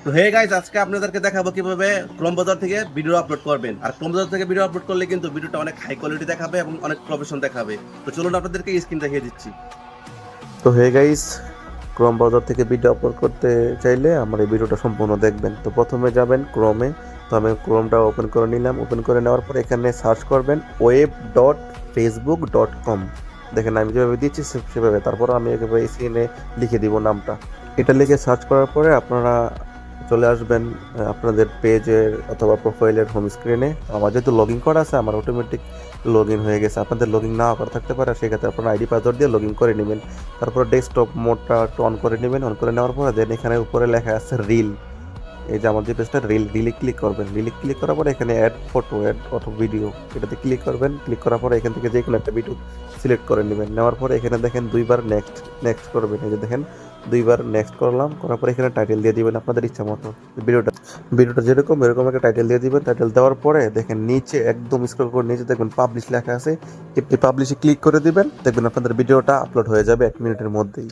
তো hey guys, আজকে আপনাদেরকে দেখাবো কিভাবে ক্রোম বাজার থেকে ভিডিও আপলোড করবেন। আর ক্রোম বাজার থেকে ভিডিও আপলোড করলে কিন্তু ভিডিওটা অনেক হাই কোয়ালিটি দেখাবে এবং অনেক প্রফেশনাল দেখাবে। তো চলুন আপনাদেরকে স্ক্রিন দেখিয়ে দিচ্ছি। তো হে গাইস, ক্রোম ব্রাউজার থেকে ভিডিও আপলোড করতে চাইলে আমার এই ভিডিওটা সম্পূর্ণ দেখবেন। তো প্রথমে যাবেন ক্রোমে। তো আমি ক্রোমটা ওপেন করে নিলাম। ওপেন করে নেওয়ার পর এখানে সার্চ করবেন web.facebook.com। দেখেন আমি যেভাবে দিচ্ছি সেভাবে, তারপর আমি একেবারে স্ক্রিনে লিখে দিব নামটা। এটা লিখে সার্চ করার পরে আপনারা চলে আসবেন আপনাদের পেজের অথবা প্রোফাইলের হোম স্ক্রিনে। আমার যেহেতু লগ ইন করা আছে, আমার অটোমেটিক লগ ইন হয়ে গেছে। আপনাদের লগ ইন না করা থাকতে পারে, সেক্ষেত্রে আপনারা আইডি পাসওয়ার্ড দিয়ে লগ ইন করে নেবেন। তারপরে ডেস্কটপ মোডটা একটু অন করে নেবেন। অন করে নেওয়ার পরে দেন এখানে উপরে লেখা আছে রিল। এই যে আমার যে পেজটা রিলে ক্লিক করবেন। রিলে ক্লিক করার পরে এখানে add photo, add auto video, এটাতে ক্লিক করবেন। ক্লিক করার পরে এখান থেকে যে কোনো একটা ভিডিও সিলেক্ট করে নেবেন। নেওয়ার পরে এখানে দেখেন দুইবার নেক্সট নেক্সট করবেন। এই যে দেখেন দুইবার নেক্সট করলাম। করার পরে এখানে টাইটেল দিয়ে দিবেন আপনাদের ইচ্ছা মতো। ভিডিওটা ভিডিওটা যেরকম এরকম একটা টাইটেল দিয়ে দিবেন। টাইটেল দেওয়ার পরে দেখেন নিচে একদম স্ক্রল করে নিচে দেখবেন পাবলিশ লেখা আছে। এই পাবলিশে ক্লিক করে দিবেন, দেখবেন আপনাদের ভিডিওটা আপলোড হয়ে যাবে 1 মিনিটের মধ্যেই।